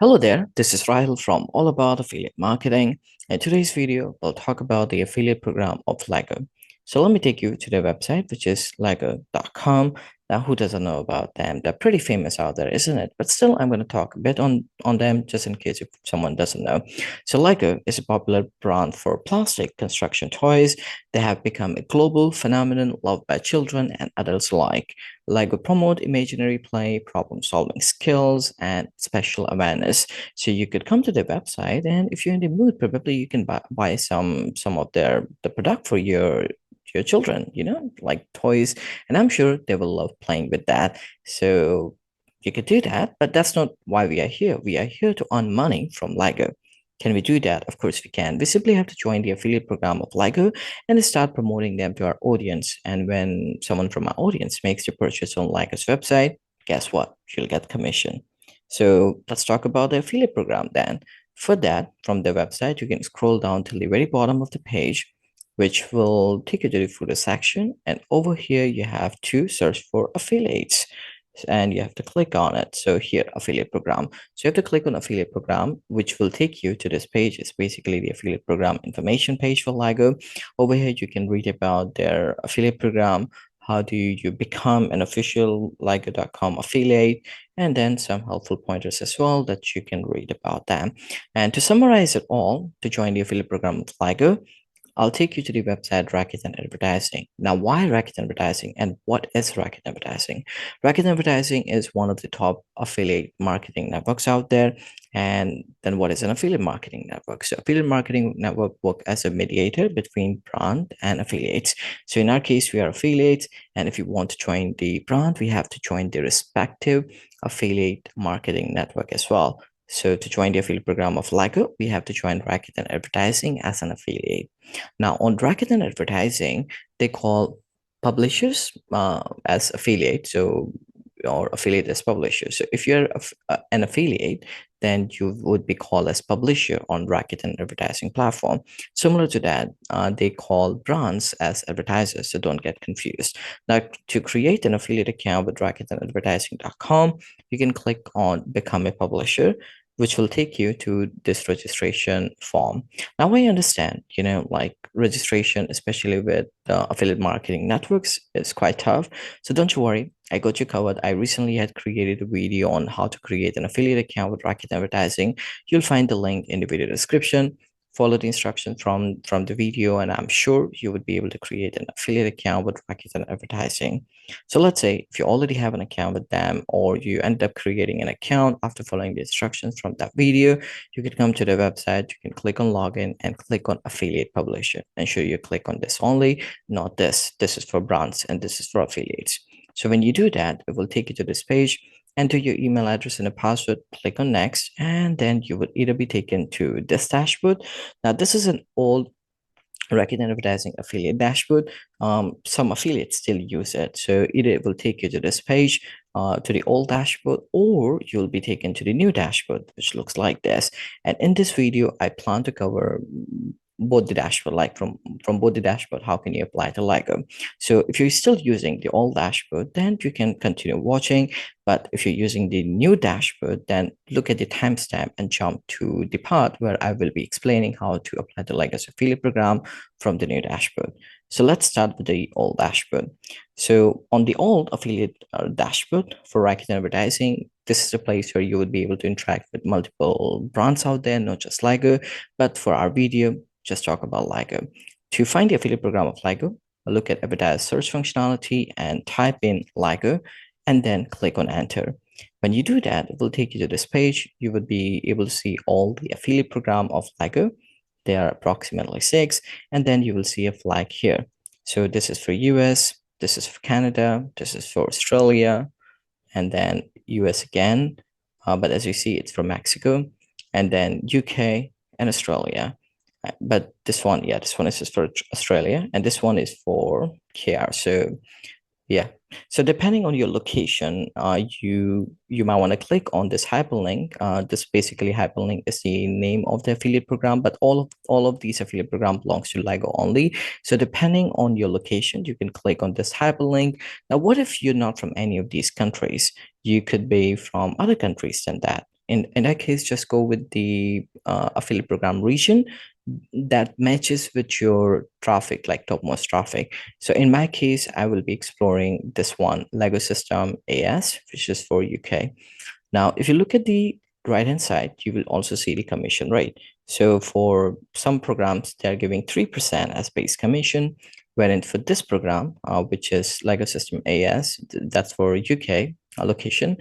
Hello there, this is Rahil from All About Affiliate Marketing. In today's video, we'll talk about the affiliate program of Lego. So let me take you to their website, which is lego.com. Now, who doesn't know about them? They're pretty famous out there, isn't it? But still, I'm going to talk a bit on them just in case if someone doesn't know. So Lego is a popular brand for plastic construction toys. They have become a global phenomenon loved by children and adults alike. Lego promote imaginary play, problem-solving skills, and special awareness. So you could come to their website, and if you're in the mood, probably you can buy some of the product for your children, like toys, and I'm sure they will love playing with that. So you could do that, but that's not why we are here. We are here to earn money from Lego. Can we do that? Of course we can. We simply have to join the affiliate program of Lego and start promoting them to our audience. And when someone from our audience makes a purchase on Lego's website, guess what? You'll get commission. So let's talk about the affiliate program then. For that, from the website, you can scroll down till the very bottom of the page, which will take you to the footer section. And over here, you have to search for affiliates and you have to click on it. So here, affiliate program. So you have to click on affiliate program, which will take you to this page. It's basically the affiliate program information page for Lego. Over here, you can read about their affiliate program. How do you become an official Lego.com affiliate? And then some helpful pointers as well that you can read about them. And to summarize it all, to join the affiliate program with Lego, I'll take you to the website Rakuten Advertising. Now, why Rakuten Advertising and what is Rakuten Advertising? Rakuten Advertising is one of the top affiliate marketing networks out there. And then what is an affiliate marketing network? So affiliate marketing network work as a mediator between brand and affiliates. So in our case, we are affiliates. And if you want to join the brand, we have to join the respective affiliate marketing network as well. So to join the affiliate program of Lego, we have to join Rakuten Advertising as an affiliate. Now on Rakuten Advertising, they call publishers as affiliate. So or affiliate as publisher. So if you're an affiliate, then you would be called as publisher on Rakuten advertising platform. Similar to that, they call brands as advertisers, so don't get confused. Now, to create an affiliate account with RakutenAdvertising.com, you can click on Become a Publisher, which will take you to this registration form. Now, I understand, like registration, especially with affiliate marketing networks, is quite tough. So don't you worry, I got you covered. I recently had created a video on how to create an affiliate account with Rakuten Advertising. You'll find the link in the video description. Follow the instructions from the video, and I'm sure you would be able to create an affiliate account with Rakuten Advertising. So let's say if you already have an account with them, or you end up creating an account after following the instructions from that video, you can come to the website, you can click on login and click on affiliate publisher. Ensure you click on this only, not this. This is for brands and this is for affiliates. So when you do that, it will take you to this page. Enter your email address and a password, click on next, and then you will either be taken to this dashboard. Now, this is an old Rakuten Advertising affiliate dashboard. Some affiliates still use it. So either it will take you to this page, to the old dashboard, or you'll be taken to the new dashboard, which looks like this. And in this video, I plan to cover both the dashboard, like from both the dashboard, how can you apply to Lego? So if you're still using the old dashboard, then you can continue watching. But if you're using the new dashboard, then look at the timestamp and jump to the part where I will be explaining how to apply the Legacy affiliate program from the new dashboard. So let's start with the old dashboard. So on the old affiliate dashboard for Rakuten Advertising, this is a place where you would be able to interact with multiple brands out there, not just Lego. But for our video, just talk about Lego. To find the affiliate program of Lego, look at advertise search functionality and type in Lego and then click on enter. When you do that, it will take you to this page. You would be able to see all the affiliate program of Lego. There are approximately 6, and then you will see a flag here. So this is for US, this is for Canada, this is for Australia, and then US again. But as you see, it's for Mexico, and then UK and Australia. But this one is just for Australia, and this one is for KR. So yeah. So depending on your location, you might want to click on this hyperlink. This basically hyperlink is the name of the affiliate program, but all of these affiliate program belongs to Lego only. So depending on your location, you can click on this hyperlink. Now, what if you're not from any of these countries? You could be from other countries than that. in that case, just go with the affiliate program region that matches with your traffic, like topmost traffic. So in my case, I will be exploring this one, Lego System AS, which is for UK. Now, if you look at the right hand side, you will also see the commission rate. So for some programs, they're giving 3% as base commission, wherein for this program, which is Lego System AS, that's for UK location,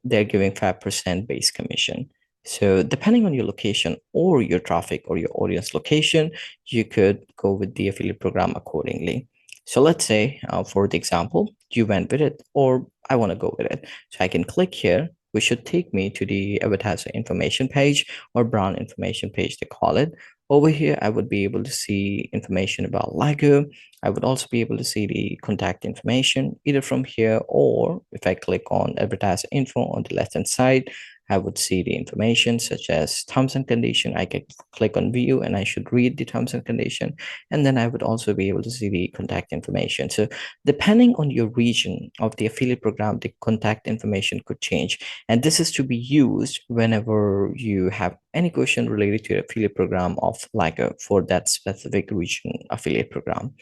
they're giving 5% base commission. So depending on your location or your traffic or your audience location, you could go with the affiliate program accordingly. So let's say for the example, you went with it or I want to go with it. So I can click here, which should take me to the advertiser information page or brand information page, they call it. Over here, I would be able to see information about Lego. I would also be able to see the contact information either from here, or if I click on advertiser info on the left hand side, I would see the information such as terms and condition. I can click on view and I should read the terms and condition. And then I would also be able to see the contact information. So depending on your region of the affiliate program, the contact information could change. And this is to be used whenever you have any question related to the affiliate program of Lego for that specific region affiliate program.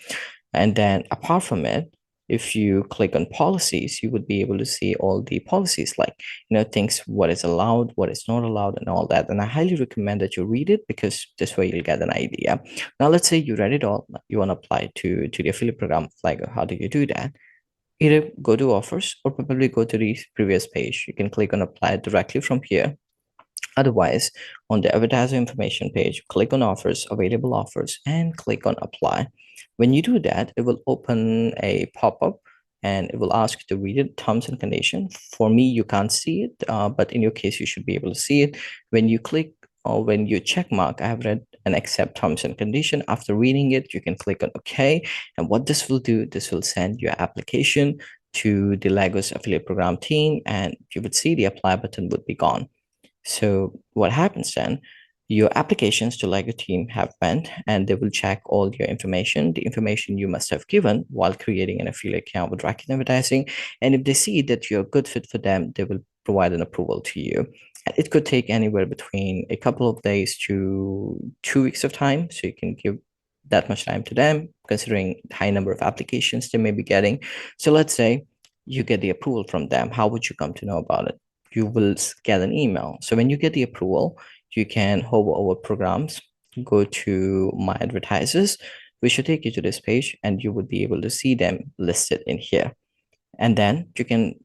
And then apart from it, if you click on policies, you would be able to see all the policies, like, things, what is allowed, what is not allowed, and all that. And I highly recommend that you read it, because this way you'll get an idea. Now, let's say you read it all, you want to apply to the affiliate program, like how do you do that? Either go to offers or probably go to the previous page. You can click on apply directly from here. Otherwise, on the advertiser information page, click on offers, available offers, and click on apply. When you do that, it will open a pop-up and it will ask you to read it, terms and conditions. For me, you can't see it, but in your case, you should be able to see it. When you click or when you check mark, I have read and accept terms and condition. After reading it, you can click on OK. And what this will do, this will send your application to the Legos affiliate program team, and you would see the apply button would be gone. So what happens then? Your applications to Lego team have went and they will check all your information, the information you must have given while creating an affiliate account with Rakuten Advertising. And if they see that you're a good fit for them, they will provide an approval to you. And it could take anywhere between a couple of days to 2 weeks of time. So you can give that much time to them, considering the high number of applications they may be getting. So let's say you get the approval from them. How would you come to know about it? You will get an email. So when you get the approval, you can hover over programs, go to my advertisers, which should take you to this page, and you would be able to see them listed in here. And then you can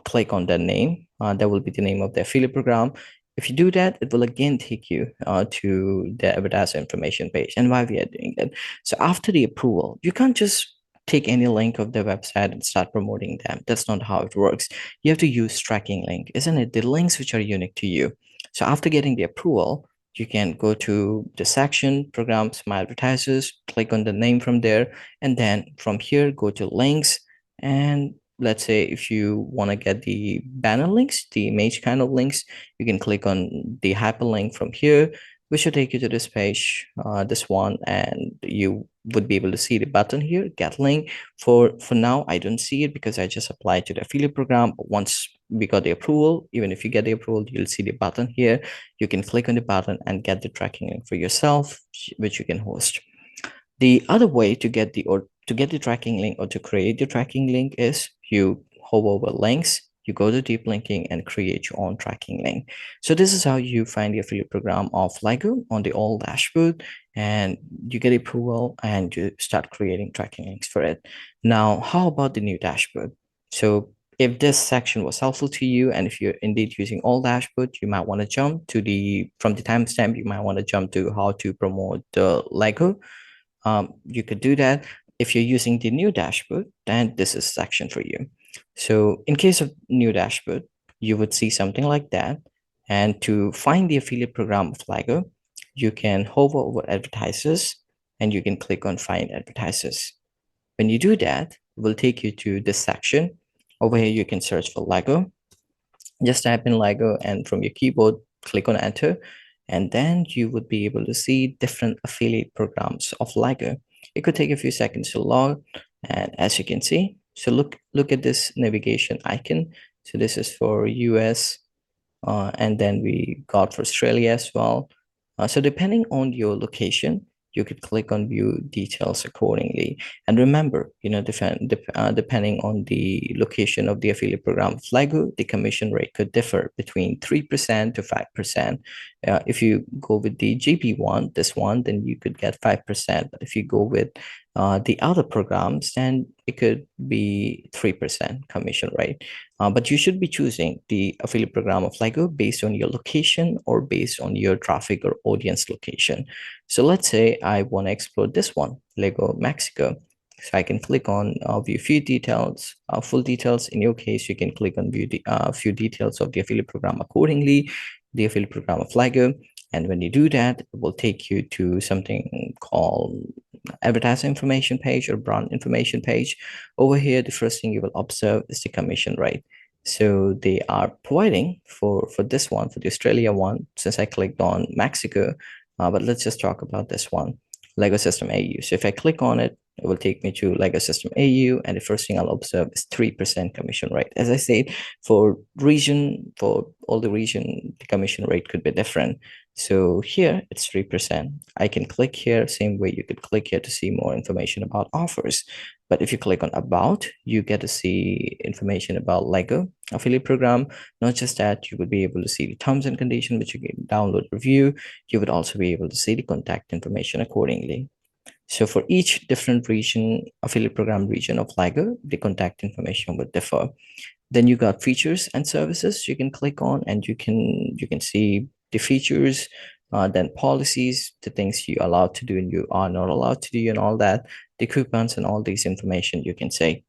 click on the name. That will be the name of the affiliate program. If you do that, it will again take you to the advertiser information page and why we are doing it. So after the approval, you can't just take any link of their website and start promoting them. That's not how it works. You have to use tracking link, isn't it? The links which are unique to you. So after getting the approval, you can go to the section, programs, my advertisers, click on the name from there, and then from here, go to links. And let's say if you want to get the banner links, the image kind of links, you can click on the hyperlink from here, which will take you to this page, this one, and you would be able to see the button here, get link. For now, I don't see it because I just applied to the affiliate program. But once we got the approval, even if you get the approval, you'll see the button here. You can click on the button and get the tracking link for yourself, which you can host. The other way to get the tracking link or to create the tracking link is you hover over links, you go to deep linking and create your own tracking link. So this is how you find the affiliate program of Lego on the old dashboard, and you get approval and you start creating tracking links for it. Now, how about the new dashboard? So if this section was helpful to you, and if you're indeed using old dashboard, you might want to jump to from the timestamp, you might want to jump to how to promote the Lego. You could do that. If you're using the new dashboard, then this is section for you. So in case of new dashboard, you would see something like that. And to find the affiliate program of Lego, you can hover over advertisers and you can click on find advertisers. When you do that, it will take you to this section. Over here, you can search for Lego. Just type in Lego and from your keyboard, click on enter, and then you would be able to see different affiliate programs of Lego. It could take a few seconds to log, and as you can see, so look at this navigation icon. So this is for US, and then we got for Australia as well. So depending on your location, you could click on view details accordingly. And remember, depending on the location of the affiliate program of LEGO, the commission rate could differ between 3% to 5%. If you go with the GP one, this one, then you could get 5%. But if you go with the other programs, then it could be 3% commission rate. But you should be choosing the affiliate program of LEGO based on your location or based on your traffic or audience location. So let's say I want to explore this one, LEGO Mexico. So I can click on view few details, full details. In your case, you can click on view few details of the affiliate program accordingly, the affiliate program of LEGO. And when you do that, it will take you to something called advertiser information page or brand information page. Over here, the first thing you will observe is the commission rate. So they are providing for this one, for the Australia one, since I clicked on Mexico, but let's just talk about this one, Lego System AU. So if I click on it, it will take me to Lego System AU, and the first thing I'll observe is 3% commission rate. As I said, for all the region, the commission rate could be different. So here it's 3%. I can click here, same way you could click here to see more information about offers. But if you click on about, you get to see information about Lego affiliate program. Not just that, you would be able to see the terms and conditions, which you can download, review. You would also be able to see the contact information accordingly. So for each different region, affiliate program region of Lego, the contact information would differ. Then you got features and services you can click on, and you can see the features, then policies, the things you are allowed to do and you are not allowed to do and all that, the coupons and all these information you can say.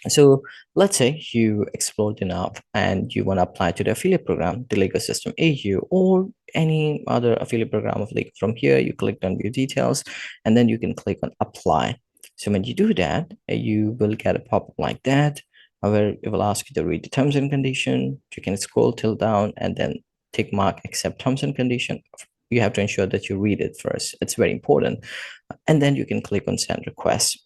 So let's say you explored enough and you want to apply to the affiliate program, the Lego System AU, or any other affiliate program of Lego. From here, you click on view details, and then you can click on apply. So when you do that, you will get a pop-up like that, where it will ask you to read the terms and condition. You can scroll till down and then tick mark accept terms and condition. You have to ensure that you read it first. It's very important. And then you can click on send request.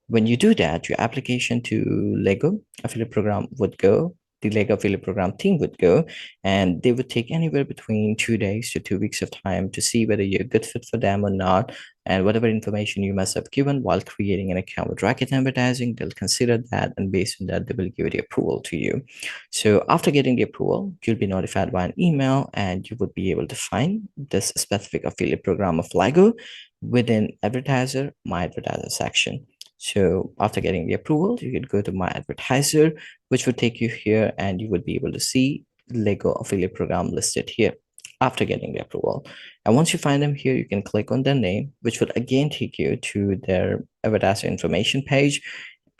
When you do that, your application to Lego affiliate program would go, the Lego affiliate program team would go, and they would take anywhere between 2 days to 2 weeks of time to see whether you're a good fit for them or not. And whatever information you must have given while creating an account with Rakuten Advertising, they'll consider that, and based on that, they will give the approval to you. So after getting the approval, you'll be notified by an email, and you would be able to find this specific affiliate program of Lego within advertiser, my advertiser section. So after getting the approval, you could go to my advertiser, which would take you here, and you would be able to see Lego affiliate program listed here after getting the approval. And once you find them here, you can click on their name, which would again take you to their advertiser information page.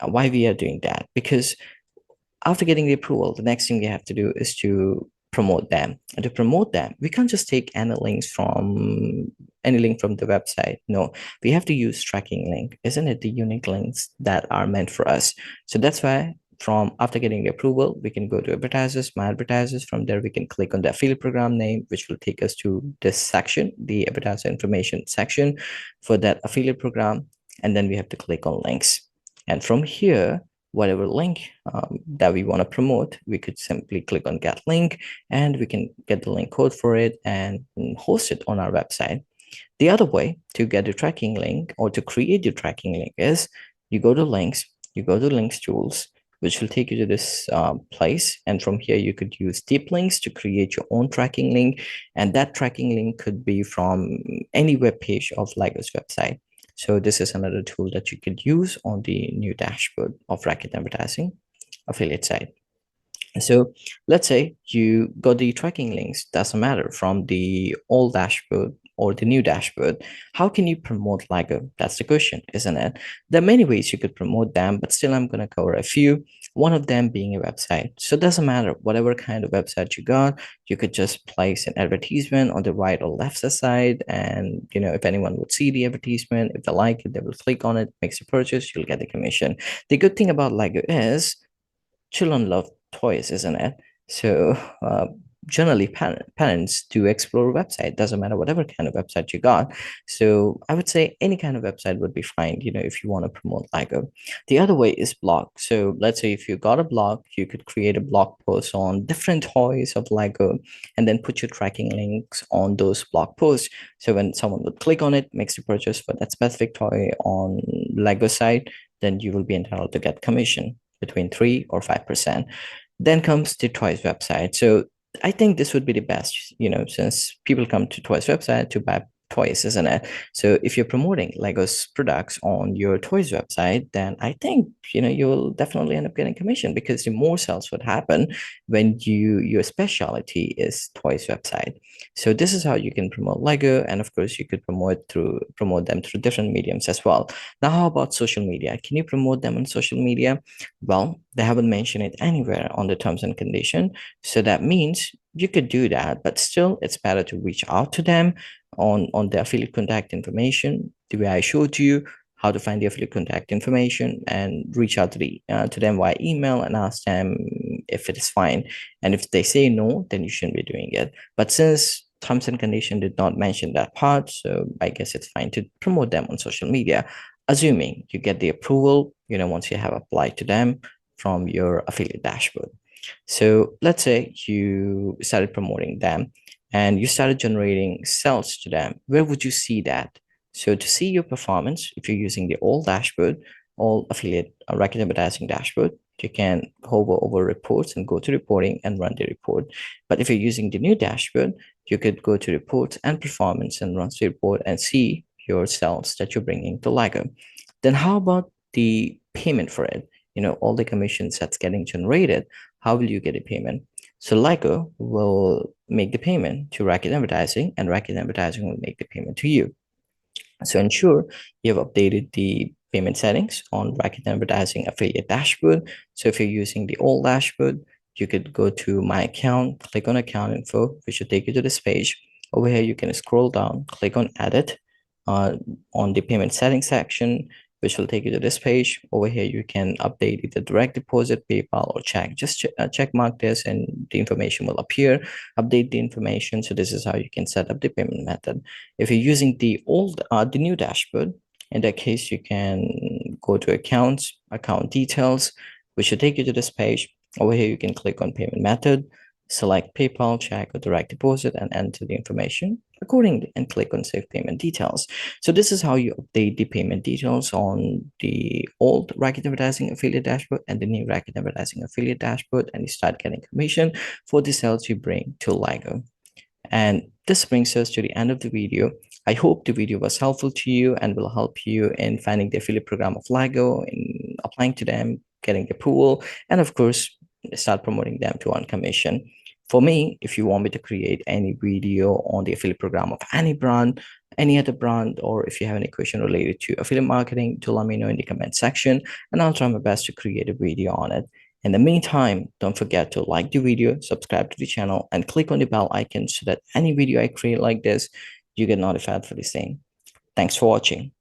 Why we are doing that? Because after getting the approval, the next thing we have to do is to promote them. And to promote them, we can't just take any link from the website. No, we have to use tracking link, isn't it? The unique links that are meant for us. So that's why from after getting the approval, we can go to advertisers, my advertisers. From there, we can click on the affiliate program name, which will take us to this section, the advertiser information section for that affiliate program. And then we have to click on links. And from here, whatever link that we want to promote, we could simply click on get link, and we can get the link code for it and host it on our website. The other way to get a tracking link or to create your tracking link is you go to links, you go to links tools, which will take you to this place. And from here, you could use deep links to create your own tracking link. And that tracking link could be from any web page of Lego's website. So this is another tool that you could use on the new dashboard of Rakuten Advertising affiliate site. So let's say you got the tracking links, doesn't matter, from the old dashboard or the new dashboard. How can you promote Lego? That's the question, isn't it? There are many ways you could promote them, but still I'm going to cover a few. One of them being a website. So it doesn't matter whatever kind of website you got, you could just place an advertisement on the right or left side. And if anyone would see the advertisement, if they like it, they will click on it, makes a purchase, you'll get the commission. The good thing about Lego is children love toys, isn't it? So generally parents do explore a website, doesn't matter whatever kind of website you got. So I would say any kind of website would be fine, if you want to promote Lego. The other way is blog. So let's say if you got a blog, you could create a blog post on different toys of Lego and then put your tracking links on those blog posts. So when someone would click on it, makes the purchase for that specific toy on Lego site, then you will be entitled to get commission between 3 or 5%. Then comes the toys website. So I think this would be the best, since people come to Toys website to buy toys, isn't it? So if you're promoting Lego's products on your Toys website, then I think, you'll definitely end up getting commission, because the more sales would happen when your specialty is Toys website. So this is how you can promote Lego, and of course you could promote them through different mediums as well. Now, how about social media? Can you promote them on social media? Well, they haven't mentioned it anywhere on the terms and condition. So that means you could do that, but still it's better to reach out to them on the affiliate contact information, the way I showed you how to find the affiliate contact information, and reach out to them via email and ask them if it is fine. And if they say no, then you shouldn't be doing it. But since terms and condition did not mention that part, so I guess it's fine to promote them on social media, assuming you get the approval, once you have applied to them from your affiliate dashboard. So let's say you started promoting them and you started generating sales to them. Where would you see that? So to see your performance, if you're using the old dashboard, all affiliate Rakuten advertising dashboard, you can hover over reports and go to reporting and run the report. But if you're using the new dashboard, you could go to reports and performance and run the report and see your sales that you're bringing to Lego. Then how about the payment for it? All the commissions that's getting generated, how will you get a payment? So Lego will make the payment to Rakuten Advertising, and Rakuten Advertising will make the payment to you. So ensure you have updated the payment settings on Rakuten Advertising affiliate dashboard. So if you're using the old dashboard, you could go to my account, click on account info, which will take you to this page. Over here, you can scroll down, click on edit on the payment settings section, which will take you to this page. Over here, you can update either direct deposit, PayPal, or check. Just check mark this and the information will appear. Update the information. So this is how you can set up the payment method. If you're using the new dashboard, in that case, you can go to accounts, account details, which will take you to this page. Over here, you can click on payment method, select PayPal, check, or direct deposit, and enter the information accordingly and click on save payment details. So this is how you update the payment details on the old Rakuten Advertising affiliate dashboard and the new Rakuten Advertising affiliate dashboard, and you start getting commission for the sales you bring to Lego. And this brings us to the end of the video. I hope the video was helpful to you and will help you in finding the affiliate program of Lego, in applying to them, getting approval, and of course, start promoting them to earn commission. For me, if you want me to create any video on the affiliate program of any brand, any other brand, or if you have any question related to affiliate marketing, do let me know in the comment section, and I'll try my best to create a video on it. In the meantime, don't forget to like the video, subscribe to the channel, and click on the bell icon so that any video I create like this, you get notified for the same. Thanks for watching.